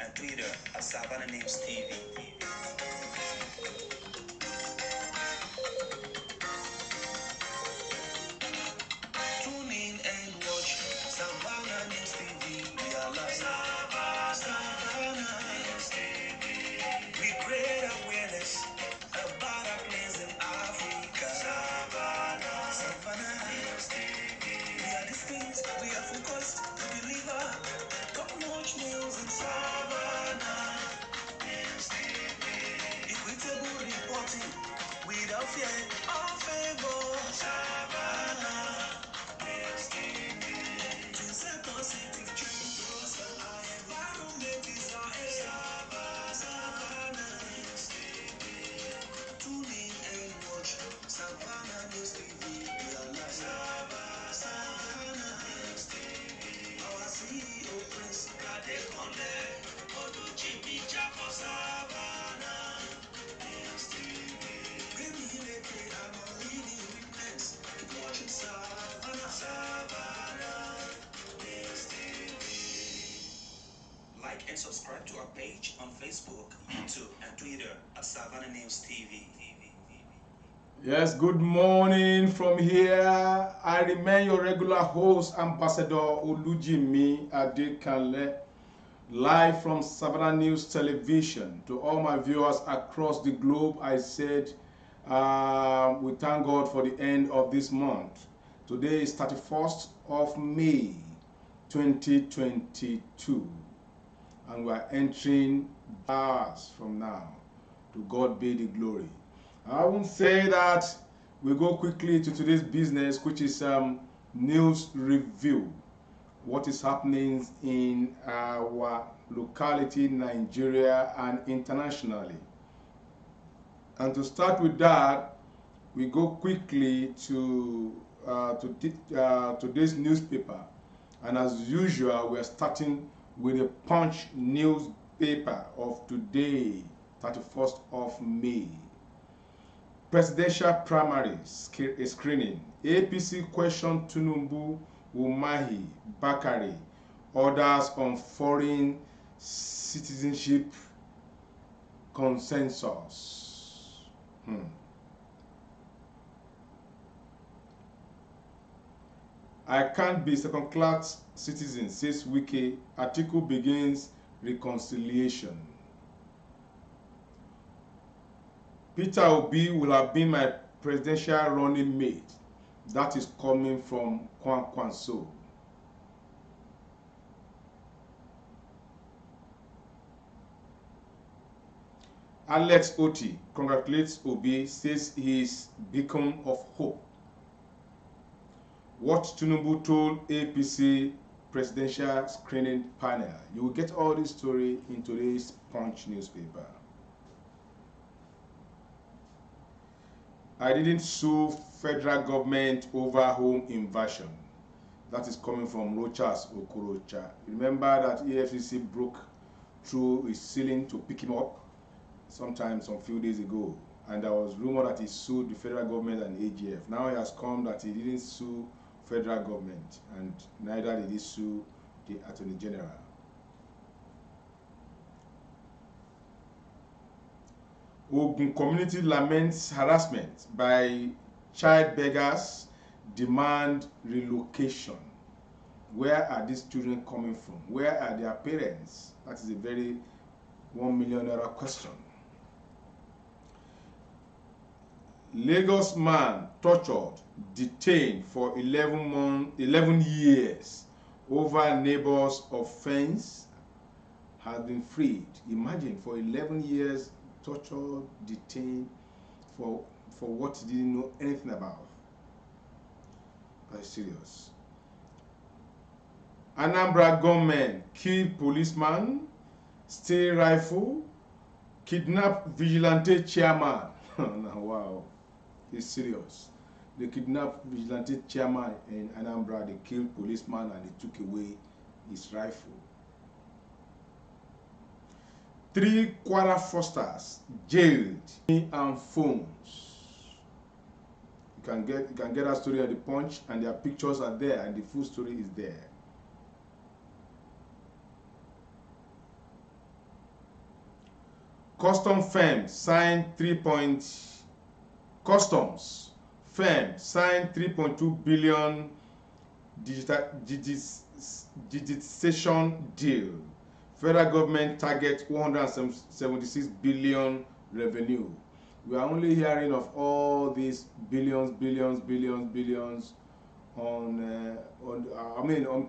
and Twitter at Savannah News TV. Tune in and watch Savannah News TV. We are live. Savannah News TV. We create awareness about our place in Africa. Savannah News TV. We are distinct, we are focused, we deliver top-notch news in Savannah News TV. Equitable reporting without fear or favor. Savannah News TV. To set positive change to us, our environment is our aim. Savannah News TV. Tune in and watch Savannah News TV. We are live. Savannah News TV. Our CEO Prince Kadekonde Oduchibi Japo. Savannah News TV. Baby, they play, I'm a leading witness. Keep watching Savannah News TV. Like and subscribe to our page on Facebook, YouTube, and Twitter at Savannah News TV. Yes, good morning from here. I remain your regular host, Ambassador Olujimi Adekanle, live from Savannah News Television. To all my viewers across the globe, I said we thank God for the end of this month. Today is 31st of May, 2022, and we are entering hours from now. To God be the glory. I won't say that. We go quickly to today's business, which is news review. What is happening in our locality, Nigeria, and internationally. And to start with that, we go quickly to today's newspaper. And as usual, we are starting with the Punch newspaper of today, 31st of May. Presidential primary screening. APC question Tinubu, Umahi, Bakari. Orders on foreign citizenship consensus. I can't be second-class citizen, says Wike. Article begins reconciliation. Peter Obi will have been my presidential running mate. That is coming from Kwankwanso. Alex Oti congratulates Obi, says he is beacon of hope. What Tinubu told APC presidential screening panel. You will get all this story in today's Punch newspaper. I didn't sue federal government over home invasion. That is coming from Rochas Okorocha. Remember that EFCC broke through his ceiling to pick him up sometimes some few days ago. And there was rumor that he sued the federal government and AGF. Now it has come that he didn't sue federal government, and neither did he sue the Attorney General. Ogun community laments harassment by child beggars, demand relocation. Where are these children coming from? Where are their parents? That is a very $1 million question. Lagos man tortured, detained for 11 years over neighbor's offense has been freed. Imagine, for 11 years, tortured, detained for what he didn't know anything about. That's serious. Anambra gunmen kill policeman, steal rifle, kidnap vigilante chairman. Wow, it's serious. They kidnapped vigilante chairman in Anambra, they killed policeman, and they took away his rifle. 3 Kwara Fosters jailed and phones. You can get that story on the Punch, and their pictures are there, and the full story is there. Customs firm signed 3.2 billion digitization deal. Federal government target 176 billion revenue. We are only hearing of all these billions on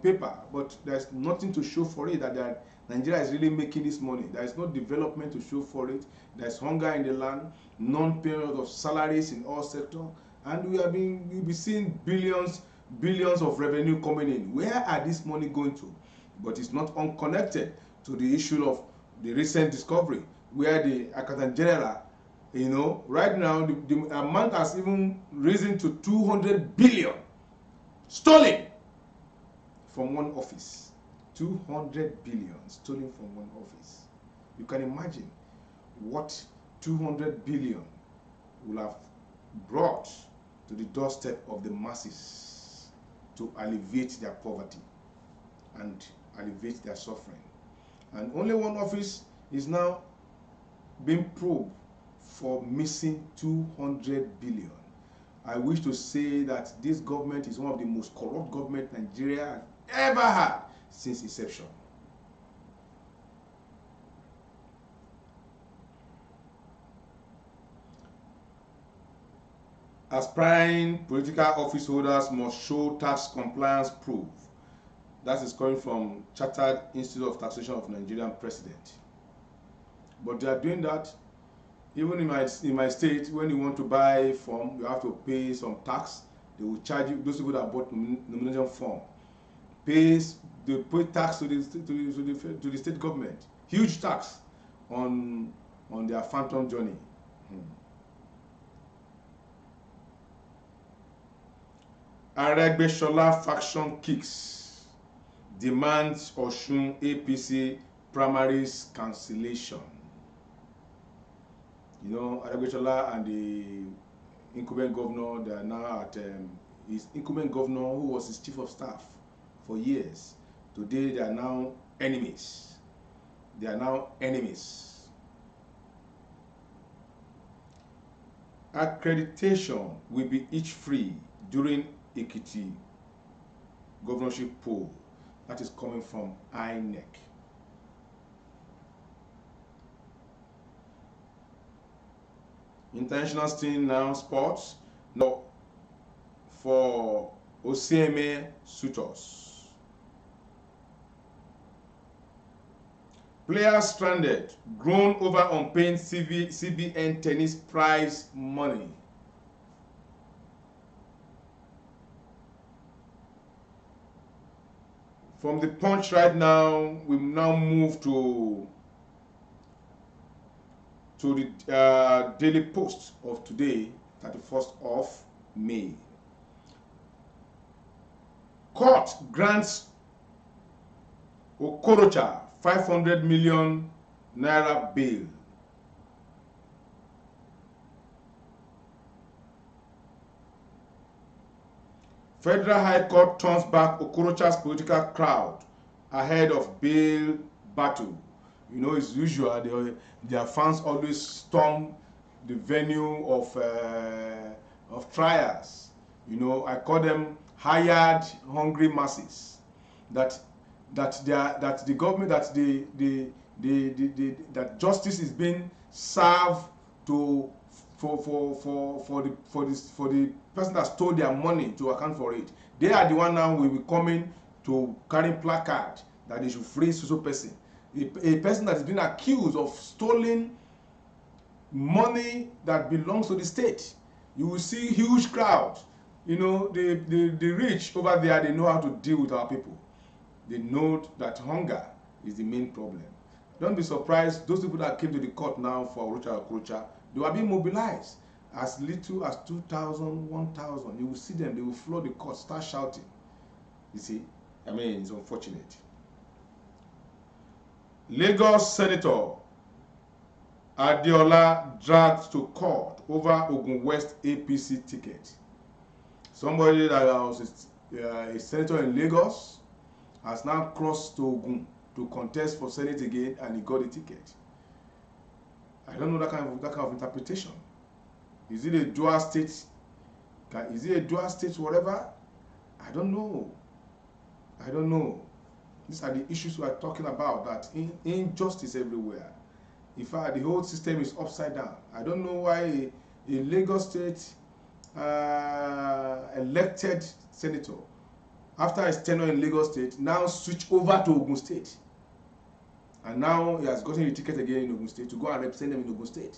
paper, but there's nothing to show for it that Nigeria is really making this money. There is no development to show for it. There's hunger in the land, non-payment of salaries in all sectors, and we'll be seeing billions of revenue coming in. Where are this money going to? But it's not unconnected to the issue of the recent discovery, where the Accountant General, right now the amount has even risen to 200 billion stolen from one office. 200 billion stolen from one office. You can imagine what 200 billion will have brought to the doorstep of the masses to alleviate their poverty and alleviate their suffering. And only one office is now being probed for missing 200 billion. I wish to say that this government is one of the most corrupt government Nigeria has ever had since inception. Aspiring political office holders must show tax compliance proof. That is coming from Chartered Institute of Taxation of Nigerian President. But they are doing that. Even in my state, when you want to buy form, you have to pay some tax. They will charge you. Those people that bought nomination form they pay tax to the state government. Huge tax on their phantom journey. Aregbesola faction kicks. Demands Osun APC primaries cancellation. Aregbesola and the incumbent governor, they are now at his incumbent governor, who was his chief of staff for years. Today they are now enemies. Accreditation will be each free during Ekiti governorship poll. That is coming from INEC. International team now sports. No, for OCMA suitors. Players stranded, grown over unpaid CBN tennis prize money. From the Punch right now, we now move to the Daily Post of today, 31st of May. Court grants Okorocha 500 million naira bail. Federal High Court turns back Okorocha's political crowd ahead of bail battle. It's usual. Their fans always storm the venue of trials. I call them hired, hungry masses. That the government, that justice is being served for the person that stole their money to account for it. They are the one now will be coming to carry placard that they should free so person. A person that is being accused of stealing money that belongs to the state. You will see huge crowds. The rich over there, they know how to deal with our people. They know that hunger is the main problem. Don't be surprised, those people that came to the court now for Okorocha, they were being mobilized. As little as 2,000, 1,000. You will see them, they will flood the court, start shouting. You see, it's unfortunate. Lagos Senator Adeola dragged to court over Ogun West APC ticket. Somebody that was a senator in Lagos has now crossed to Ogun to contest for Senate again, and he got a ticket. I don't know that kind of interpretation. Is it a dual state? Is it a dual state whatever? I don't know. I don't know. These are the issues we are talking about, that injustice everywhere. In fact, the whole system is upside down. I don't know why a Lagos State elected senator, after his tenure in Lagos State, now switch over to Ogun State. And now he has gotten a ticket again in Ogun State to go and represent them in Ogun State.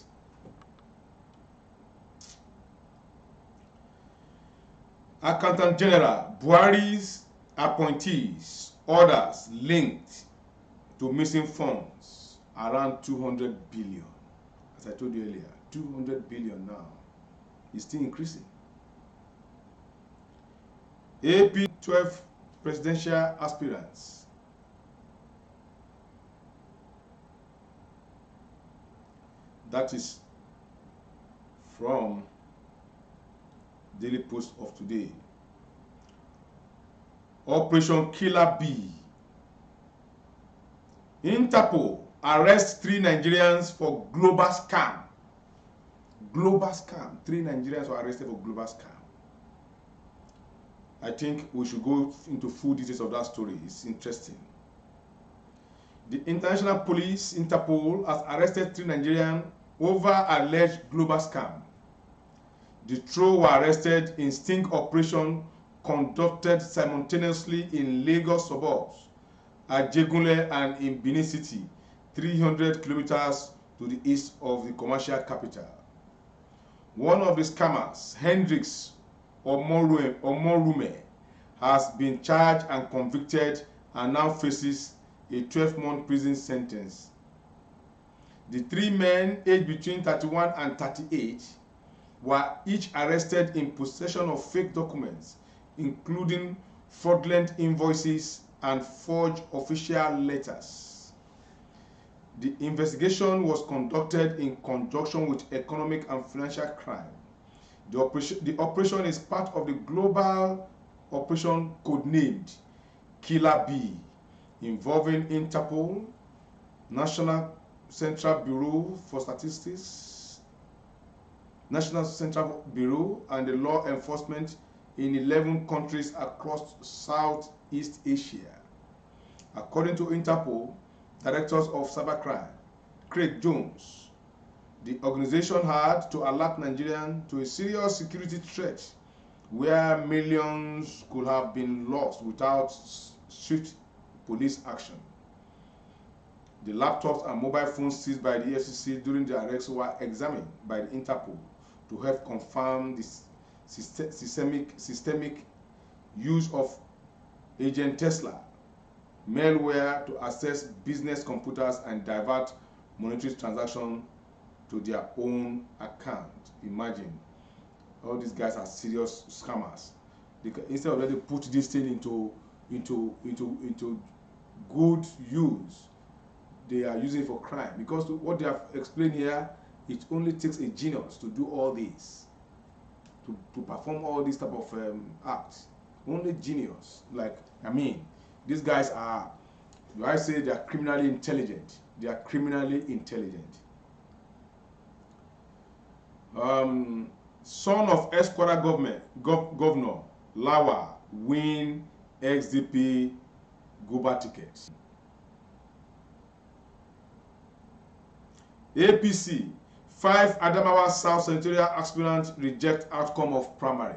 Accountant General Buhari's appointees orders linked to missing funds around 200 billion. As I told you earlier, 200 billion now is still increasing. AP 12 presidential aspirants. That is from Daily Post of today. Operation Killer Bee. Interpol arrests 3 Nigerians for global scam. Global scam. 3 Nigerians were arrested for global scam. I think we should go into full details of that story. It's interesting. The International Police, Interpol, has arrested 3 Nigerians over alleged global scam. The trio were arrested in sting operation conducted simultaneously in Lagos suburbs, Ajegunle and in Benin City, 300 kilometers to the east of the commercial capital. One of the scammers, Hendrix Omorume, has been charged and convicted and now faces a 12-month prison sentence. The 3 men, aged between 31 and 38, were each arrested in possession of fake documents, including fraudulent invoices and forged official letters. The investigation was conducted in conjunction with economic and financial crime. The operation is part of the global operation codenamed Killer Bee, involving Interpol, National Central Bureau for Statistics, National Central Bureau, and the law enforcement in 11 countries across Southeast Asia. According to Interpol, directors of cybercrime, Craig Jones, the organization had to alert Nigerians to a serious security threat where millions could have been lost without swift police action. The laptops and mobile phones seized by the FCC during the arrest were examined by the Interpol to help confirm the systemic use of Agent Tesla malware to access business computers and divert monetary transactions to their own account. Imagine, all these guys are serious scammers. Instead of letting put this thing into good use, they are using it for crime. Because what they have explained here, it only takes a genius to do all this, to perform all these type of acts. Only genius. Like, I mean, these guys are, do I say they are criminally intelligent? They are criminally intelligent. Son of ex-Kwara governor Lawa win XDP Guba ticket. APC, 5 Adamawa South Senatorial aspirants reject outcome of primary.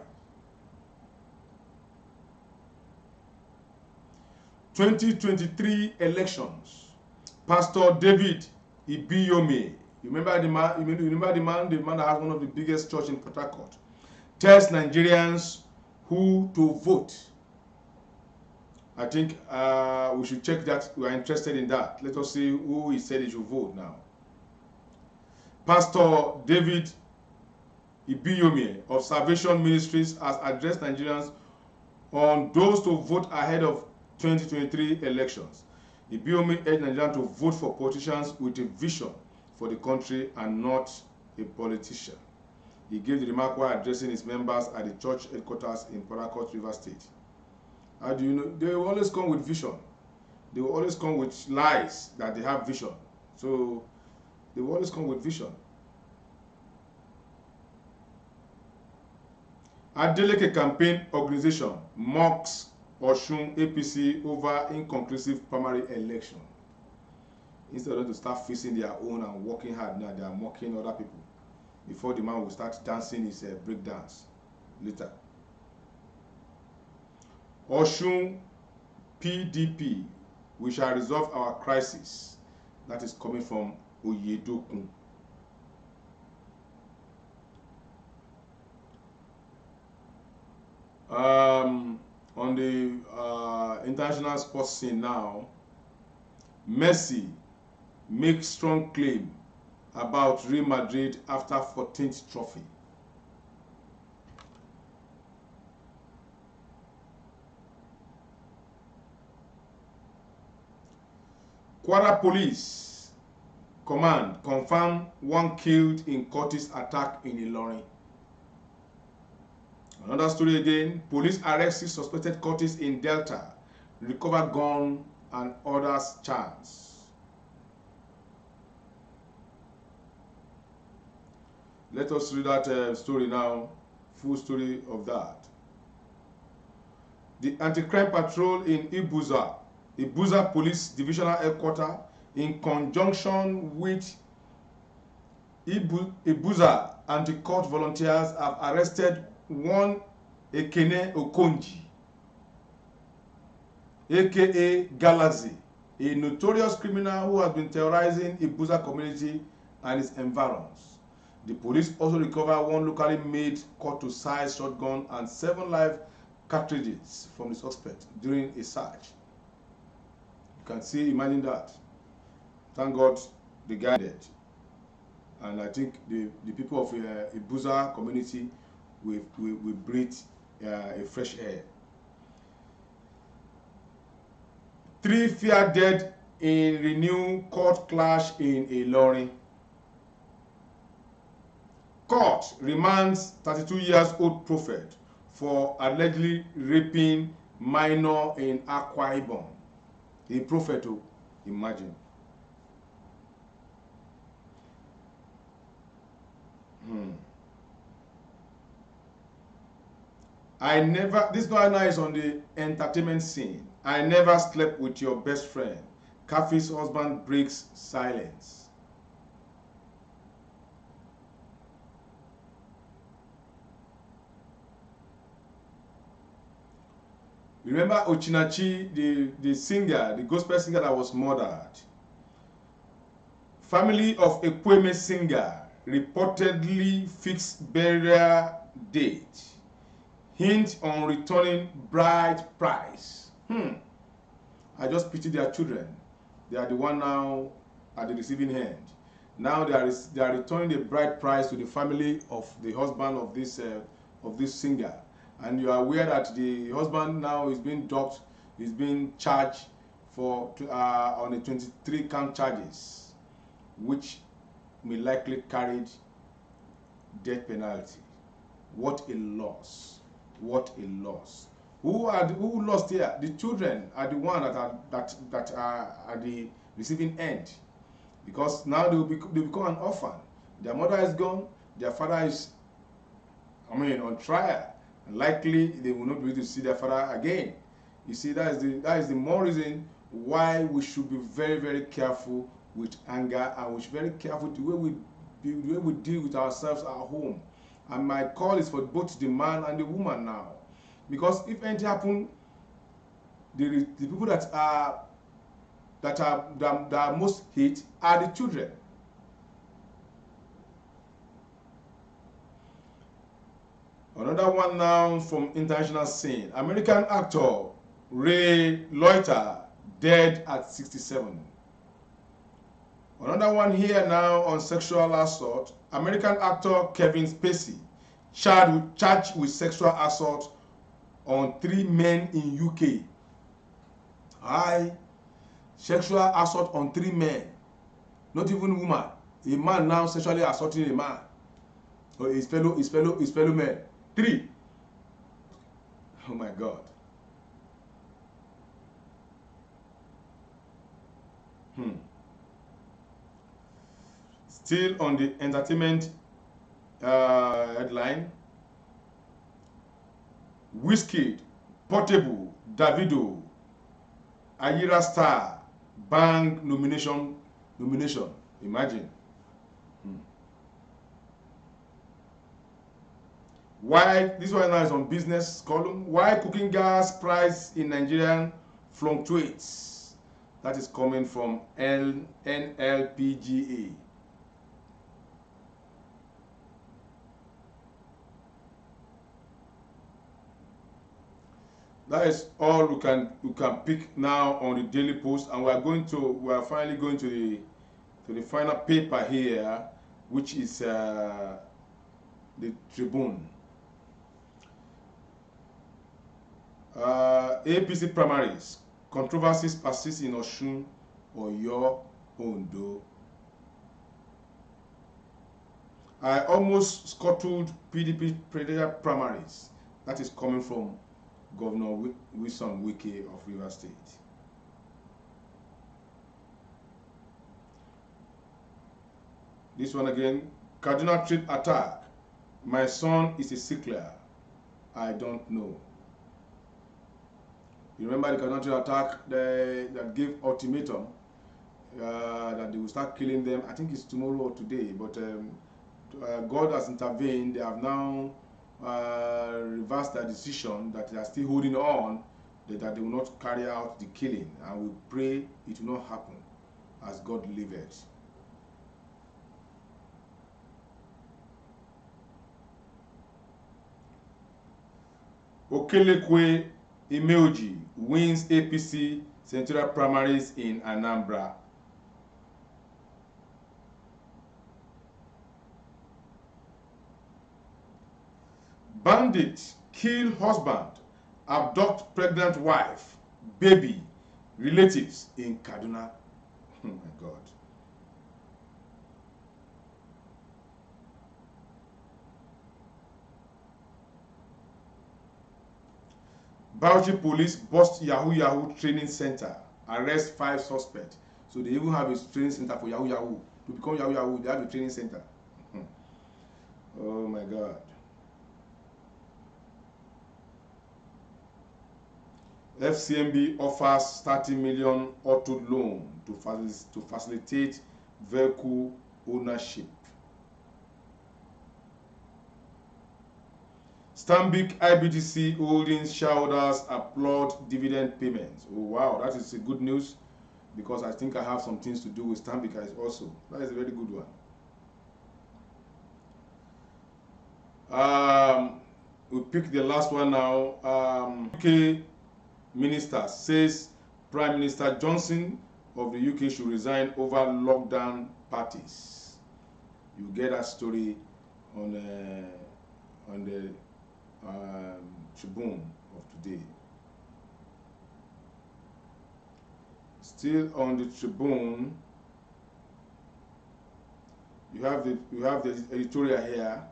2023 elections. Pastor David Ibiyome, you remember the man? You remember the man that has one of the biggest church in Port Harcourt, tells Nigerians who to vote. I think we should check that. We are interested in that. Let us see who he said he should vote now. Pastor David Ibiyome of Salvation Ministries has addressed Nigerians on those to vote ahead of 2023 elections. Ibiyome urged Nigerians to vote for politicians with a vision for the country and not a politician. He gave the remark while addressing his members at the church headquarters in Port Harcourt, River State. How do you know? They will always come with vision. They will always come with lies that they have vision. So They will always come with vision. Adeleke campaign organization mocks Osun APC over inconclusive primary election. Instead of them to start facing their own and working hard, now they are mocking other people. Before the man will start dancing his break dance later. Osun PDP, we shall resolve our crisis. That is coming from Oyedokun. On the international sports scene now, Messi makes strong claim about Real Madrid after 14th trophy. Kwara Police Command confirmed 1 killed in Curtis attack in Ilorin. Another story again, police arrest 6 suspected cultists in Delta, recover gun and others charged. Let us read that story now, full story of that. The anti-crime patrol in Ibuza Police Divisional Headquarters, in conjunction with Ibuza anti-cult volunteers, have arrested one Ekene Okonji, aka Galaxy, a notorious criminal who has been terrorizing Ibuza community and its environs. The police also recovered 1 locally made cut-to-size shotgun and 7 live cartridges from the suspect during a search. You can see, imagine that. Thank God the guy dead. And I think the people of Ibuza community will breathe a fresh air. 3 fear dead in renewed court clash in Ilorin. Court remands 32-year-old prophet for allegedly raping minor in Akwa Ibom. A prophet, oh, imagine. This guy now is on the entertainment scene. I never slept with your best friend. Kafi's husband breaks silence. Remember Ochinachi, the singer, the gospel singer that was murdered? Family of Ekweme singer reportedly fixed burial date. Hint on returning bride price. I just pity their children. They are the one now at the receiving end. Now they are returning the bride price to the family of the husband of this singer. And you are aware that the husband now is being docked, is being charged for on the 23 count charges, which may likely carry death penalty. What a loss! What a loss! Who lost here? The children are the one that are at the receiving end, because now they become an orphan. Their mother is gone. Their father is, on trial. Likely they will not be able to see their father again. You see, that is the more reason why we should be very, very careful with anger, and we should be very careful the way we deal with ourselves at home. And my call is for both the man and the woman now, because if anything happen, the people that are most hit are the children. Another one now from international scene. American actor Ray Liotta dead at 67. Another one here now on sexual assault. American actor Kevin Spacey charged with sexual assault on 3 men in UK. Sexual assault on 3 men. Not even woman. A man now sexually assaulting a man or his fellow men. 3. Oh my God. Still on the entertainment headline, Wizkid, Portable, Davido, Ayira Star, Bang nomination. Imagine. Why, this one now is on business column, why cooking gas price in Nigerian fluctuates. That is coming from NLPGA. That is all we can pick now on the Daily Post, and we are finally going to the final paper here, which is the Tribune. APC primaries, controversies persist in Osun, Oyo, Ondo. I almost scuttled PDP presidential primaries. That is coming from Governor Wilson Wike of Rivers State. This one again, Kaduna trade attack. My son is a sickler. I don't know. You remember the Kaduna trade attack that gave ultimatum that they will start killing them. I think it's tomorrow or today, but God has intervened. They have now reversed their decision that they are still holding on, that they will not carry out the killing, and we pray it will not happen as God liveth. Okelekwe Imeoji wins APC senatorial primaries in Anambra. Bandit kill husband, abduct pregnant wife, baby, relatives in Kaduna. Oh my God. Bauchi police bust Yahoo training center, arrest 5 suspects. So they even have a training center for Yahoo. To become Yahoo, they have a training center. Oh my God. FCMB offers 30 million auto loan to facilitate vehicle ownership. Stanbic IBTC Holdings shareholders applaud dividend payments. Oh wow, that is a good news, because I think I have some things to do with Stanbic also. That is a very good one. We pick the last one now. UK minister says Prime Minister Johnson of the UK should resign over lockdown parties. You get that story on the Tribune of today. Still on the Tribune, you have the editorial here.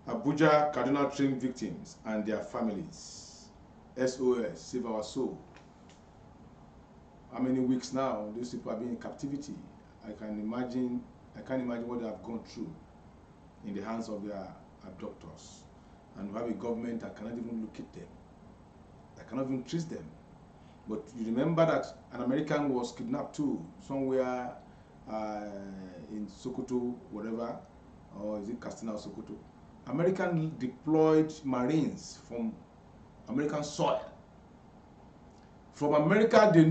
Abuja Kaduna train victims and their families. SOS, save our soul. How many weeks now these people are being in captivity? I can't imagine what they have gone through in the hands of their abductors. And we have a government that cannot even look at them, that cannot even trace them. But you remember that an American was kidnapped too, somewhere in Sokoto, whatever, or is it Katsina or Sokoto? American deployed Marines from American soil. From America, they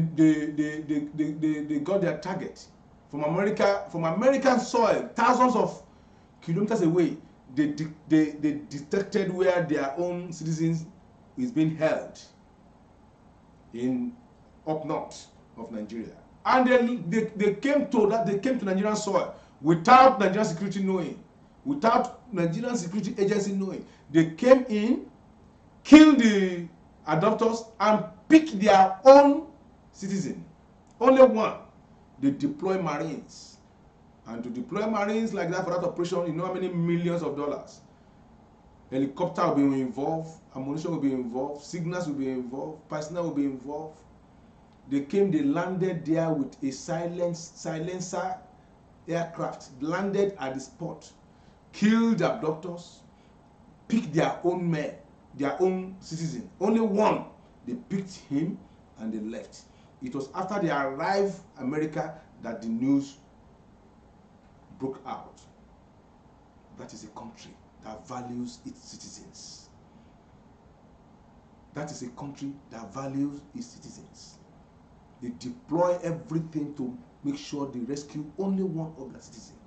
got their target. From American soil, thousands of kilometers away, they detected where their own citizens is being held in up north of Nigeria, and they came to Nigerian soil without Nigerian security knowing, without Nigerian security agency knowing. They came in, killed the adopters, and picked their own citizen. Only one. They deploy Marines. And to deploy Marines like that for that operation, you know how many millions of dollars. Helicopter will be involved, ammunition will be involved, signals will be involved, personnel will be involved. They came, they landed there with a silencer, aircraft landed at the spot, killed the abductors, picked their own men, their own citizen. Only one, they picked him and they left. It was after they arrived in America that the news broke out. That is a country that values its citizens. That is a country that values its citizens. They deploy everything to make sure they rescue only one of their citizens.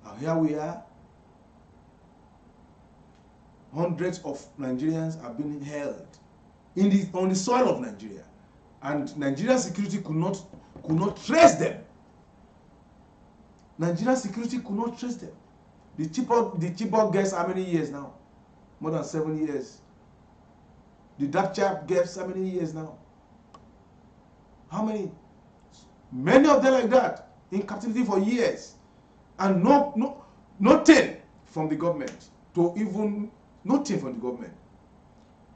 And here we are. Hundreds of Nigerians are being held on the soil of Nigeria, and Nigerian security could not trace them. Nigerian security could not trace them. The Chibok girls, how many years now? More than 7 years. The Dapchap girls, how many years now? How many? Many of them like that, in captivity for years, and nothing from the government to even nothing from the government.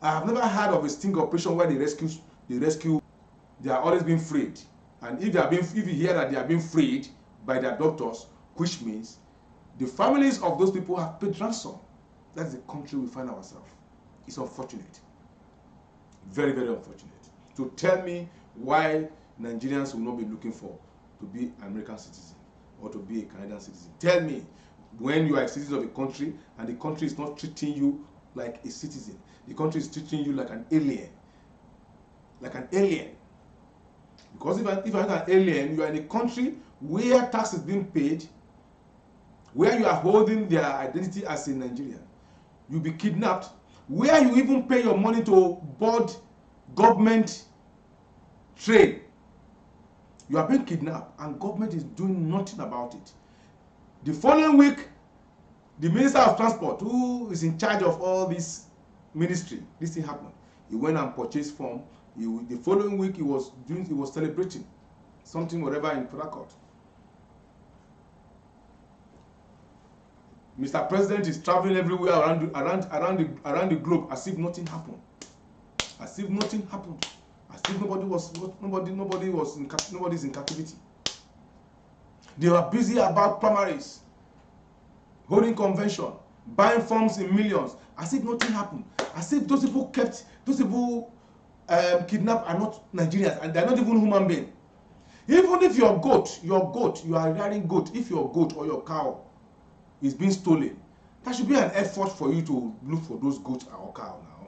I have never heard of a sting operation where they are always being freed. And if you hear that they are being freed by their doctors, which means the families of those people have paid ransom. That's the country we find ourselves. It's unfortunate. Very, very unfortunate. So tell me why Nigerians will not be looking for to be an American citizen or to be a Canadian citizen. Tell me when you are a citizen of a country and the country is not treating you like a citizen. The country is treating you like an alien. Like an alien. Because if you're an alien, you are in a country where tax is being paid, where you are holding their identity as a Nigerian. You'll be kidnapped, where you even pay your money to board government train. You are being kidnapped and government is doing nothing about it. The following week, the Minister of Transport, who is in charge of all this ministry, this thing happened. He went and purchased form. The following week, he was celebrating something, whatever, in Port Harcourt. Mr. President is traveling everywhere around the globe as if nothing happened. As if nothing happened. As if nobody's in captivity. They were busy about primaries, holding convention, buying forms in millions, as if nothing happened. As if those people kidnapped are not Nigerians and they're not even human beings. Even if your goat, you are rearing goat, if your goat or your cow is being stolen, that should be an effort for you to look for those goats or cow now.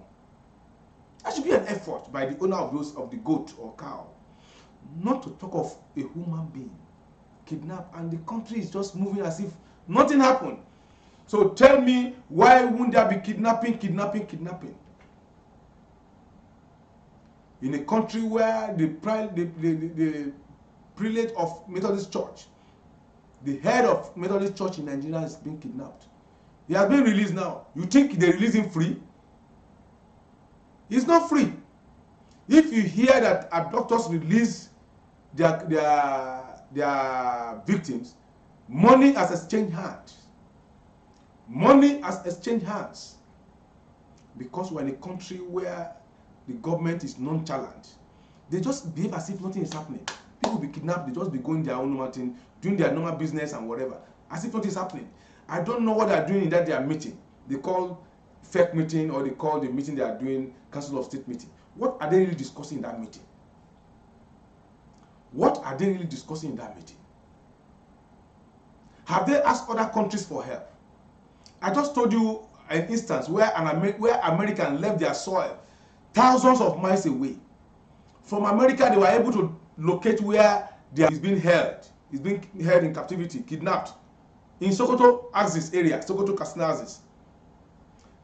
That should be an effort by the owner of the goat or cow. Not to talk of a human being kidnapped, and the country is just moving as if nothing happened. So tell me, why wouldn't there be kidnapping? In a country where the prelate of Methodist Church, the head of Methodist Church in Nigeria, is being kidnapped. He has been released now. You think they release him free? He's not free. If you hear that abductors release their victims, money has exchanged hands. Money has exchanged hands. Because we're in a country where the government is nonchalant. They just behave as if nothing is happening. People be kidnapped, they just be going their own normal thing, doing their normal business and whatever, as if nothing is happening. I don't know what they are doing in that their meeting. They call fake meeting, or they call the meeting they are doing Council of State meeting. What are they really discussing in that meeting? What are they really discussing in that meeting? Have they asked other countries for help? I just told you an instance where Americans left their soil thousands of miles away. From America, they were able to locate where they is being held. He's being held in captivity, kidnapped. In Sokoto axis area, Sokoto Katsina axis.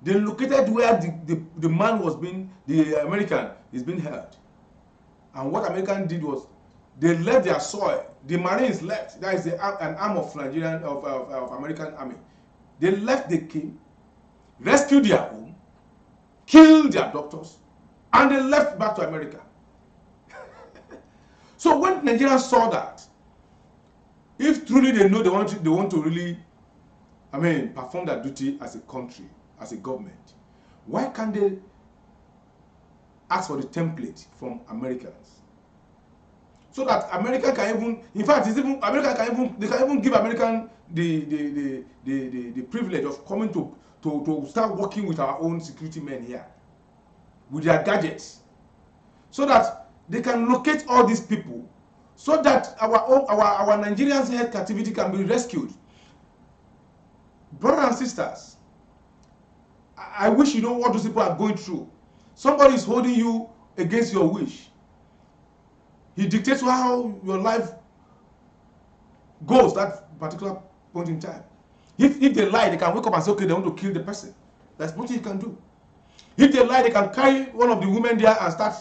They located where the man was being, the American is being held. And what American did was, they left their soil. The Marines left. That is an arm of Nigerian, of American army. They left, they came, rescued their home, killed their doctors, and they left back to America. So when Nigerians saw that, if truly they know they want to really, perform their duty as a country, as a government, why can't they ask for the template from Americans? so that America can even, in fact, it's even America can even, they can even give American the privilege of coming to start working with our own security men here with their gadgets, so that they can locate all these people, so that our Nigerians held captivity can be rescued. Brothers and sisters, I wish you know what those people are going through. Somebody is holding you against your wish. He dictates how your life goes that particular point in time. If they lie, they can wake up and say, okay, they want to kill the person. There's nothing you can do. If they lie, they can carry one of the women there and start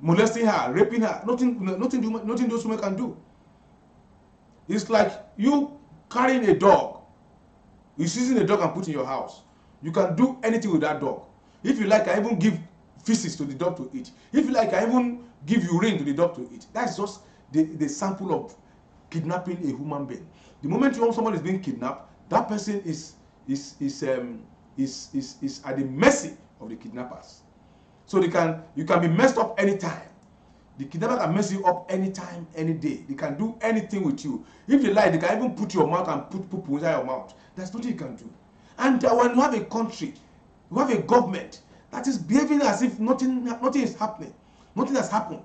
molesting her, raping her. Nothing those women can do. It's like you carrying a dog. You season a dog and put in your house. You can do anything with that dog. If you like, I even give feces to the dog to eat. If you like, I even give urine to the dog to eat. That's just the sample of kidnapping a human being. The moment you know somebody is being kidnapped, that person is at the mercy of the kidnappers. So you can be messed up anytime. The kidnapper can mess you up anytime, any day. They can do anything with you. If they like, they can even put your mouth and put poop inside your mouth. There's nothing you can do. And when you have a country, you have a government that is behaving as if nothing is happening. Nothing has happened.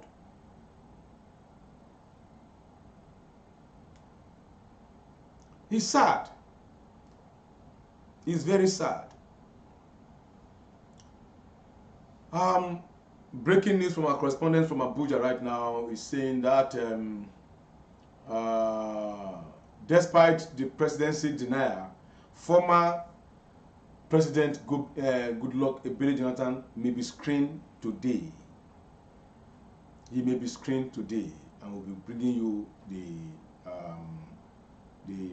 It's sad. It's very sad. Breaking news from our correspondent from Abuja right now is saying that despite the presidency denial, former President Goodluck Ebele Jonathan may be screened today. He may be screened today, and we'll be bringing you the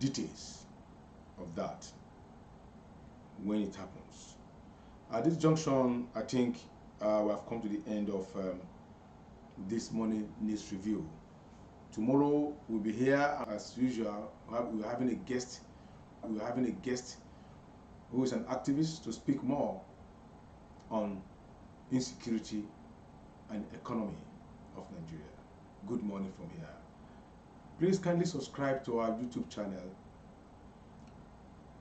details of that when it happens. At this junction, I think we have come to the end of this morning news review. Tomorrow we'll be here as usual. We're having a guest. We're having a guest who is an activist to speak more on insecurity and economy of Nigeria. Good morning from here. Please kindly subscribe to our YouTube channel,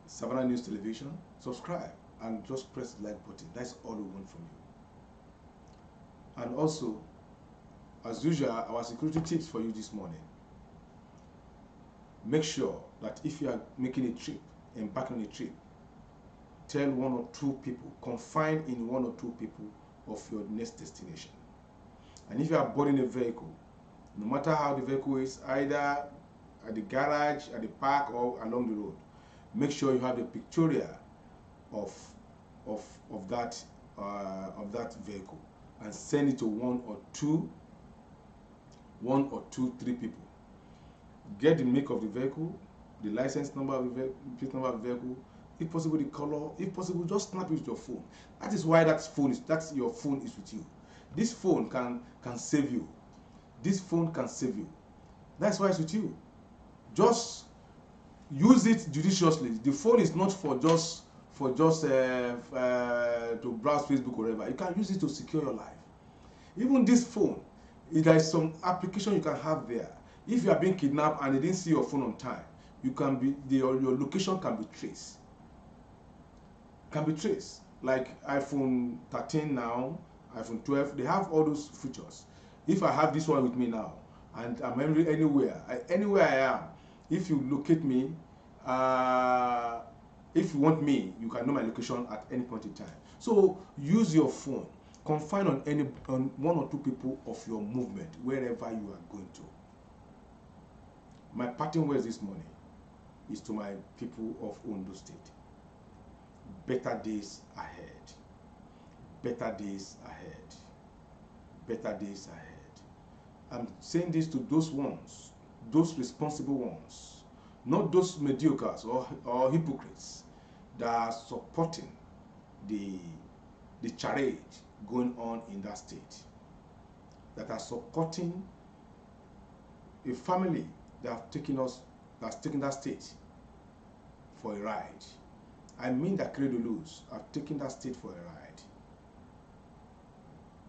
Savannah News Television. Subscribe and just press the like button. That's all we want from you. And also, as usual, our security tips for you this morning. Make sure that if you are making a trip, embarking on a trip, tell one or two people, confine in one or two people of your next destination. And if you are boarding a vehicle, no matter how the vehicle is, either at the garage, at the park, or along the road, make sure you have the pictorial of that vehicle, and send it to one or two, three people. Get the make of the vehicle, the license number of the vehicle, plate number of the vehicle, if possible the color, if possible just snap it with your phone. That is why that's your phone is with you. This phone can save you. This phone can save you. That's why it's with you. Just use it judiciously. The phone is not for just to browse Facebook or whatever. You can use it to secure your life. Even this phone, there is some application you can have there. If you are being kidnapped and they didn't see your phone on time, you can be your location can be traced. Like iPhone 13 now, iPhone 12, they have all those features. If I have this one with me now, and I'm anywhere I am, if you locate me, if you want me, you can know my location at any point in time. So use your phone. Confine on one or two people of your movement wherever you are going to. My parting words this morning is to my people of Ondo State. Better days ahead. Better days ahead. Better days ahead. I'm saying this to those ones, those responsible ones, not those mediocres or hypocrites that are supporting the charade going on in that state, that are supporting a family that's taking that state for a ride. I mean that credulous have taken that state for a ride.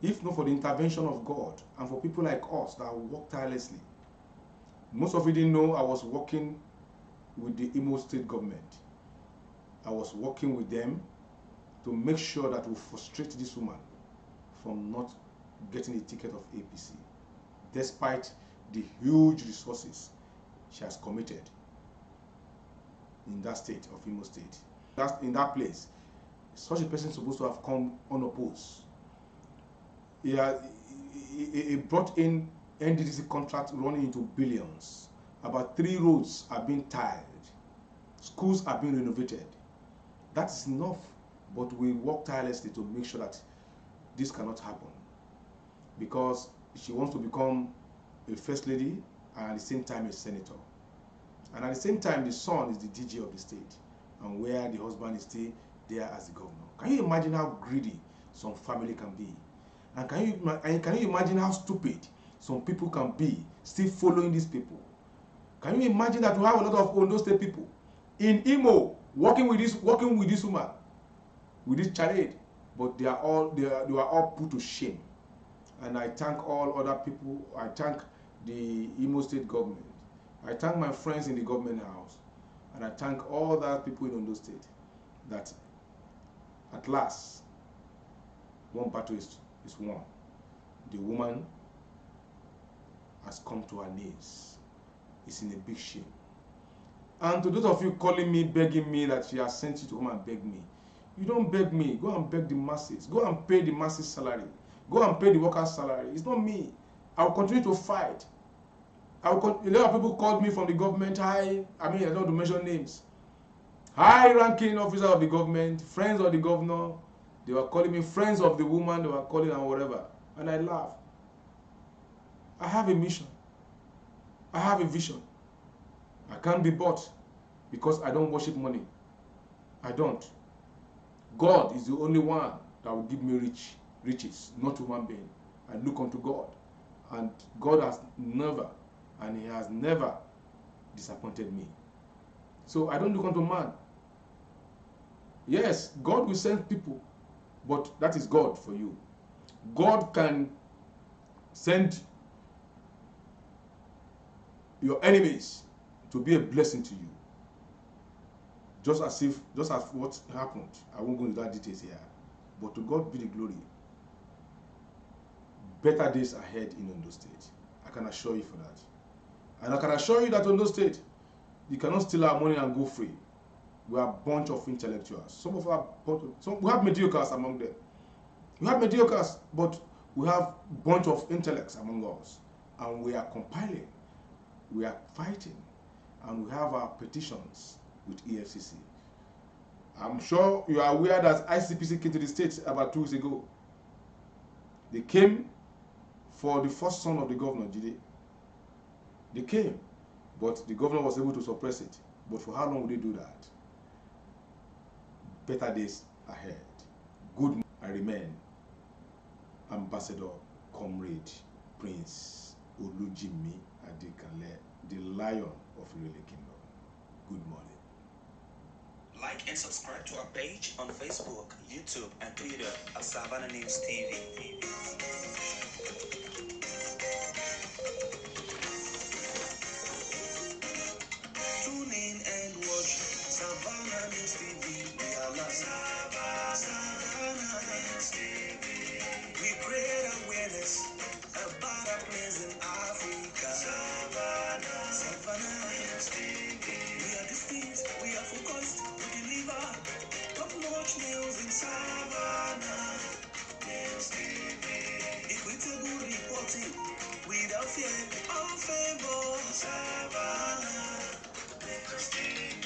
If not for the intervention of God and for people like us that work tirelessly. Most of you didn't know I was working with the Imo State government. I was working with them to make sure that we frustrate this woman from not getting a ticket of APC, despite the huge resources she has committed in that state of Imo State. In that place, such a person is supposed to have come unopposed. He brought in NDDC contracts running into billions. About 3 roads are being tiled. Schools are being renovated. That is enough, but we work tirelessly to make sure that this cannot happen, because she wants to become a first lady and at the same time a senator. And at the same time, the son is the DG of the state, and where the husband is still there as the governor. Can you imagine how greedy some family can be? And can you imagine how stupid some people can be still following these people? Can you imagine that we have a lot of Ondo State people in Imo working with this woman, with this charade, but they are all put to shame. And I thank all other people. I thank the Imo State government. I thank my friends in the government house, and I thank all the people in Ondo State that at last one battle is won. The woman has come to her knees. It's in a big shame. And to those of you calling me, begging me that she has sent you to come and beg me, you don't beg me. Go and beg the masses. Go and pay the masses' salary. Go and pay the workers' salary. It's not me. I will continue to fight. A lot of people called me from the government. I don't want to mention names. High-ranking officers of the government, friends of the governor. They were calling me friends of the woman. They were calling and whatever. And I laugh. I have a mission. I have a vision. I can't be bought because I don't worship money. I don't. God is the only one that will give me riches, not human being. I look unto God. And God has never, and He has never disappointed me. So I don't look unto man. Yes, God will send people, but that is God for you. God can send your enemies to be a blessing to you. Just as what happened. I won't go into that details here. But to God be the glory. Better days ahead in Ondo State. I can assure you for that. And I can assure you that Ondo State, you cannot steal our money and go free. We are a bunch of intellectuals. We have mediocres among them. We have mediocres, but we have a bunch of intellects among us. And we are compiling. We are fighting. And we have our petitions with EFCC. I'm sure you are aware that ICPC came to the States about 2 weeks ago. They came for the first son of the governor, Jide. They came, but the governor was able to suppress it. But for how long would they do that? Better days ahead. Good. I remain Ambassador Comrade Prince Olujimi Adekale, the Lion of Irele Kingdom. Good morning. Like and subscribe to our page on Facebook, YouTube, and Twitter at Savannah News TV. Tune in and watch Savannah News TV. We are live. Savannah News TV. We create awareness about our place in Africa. Savannah News TV. We are distinct, we are focused, we deliver top-notch news in Savannah News TV. Equitable reporting without fear or favor. Savannah News TV.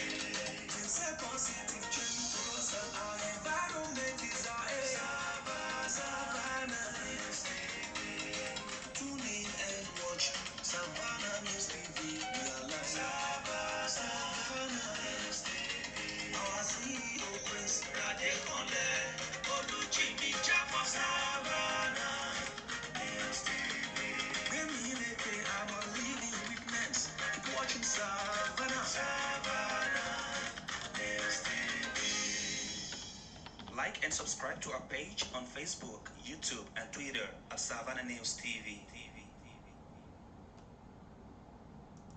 Positive change because our environment is our air. Savannah News TV. Tune in and watch Savannah News TV. We are live. Savannah News TV. Our CEO Prince Radekale Olujimi Japa. Savannah News TV. When we I'm a living witness. Keep watching Savannah. Savannah News TV. Like Like and subscribe to our page on Facebook, YouTube, and Twitter at Savannah News TV.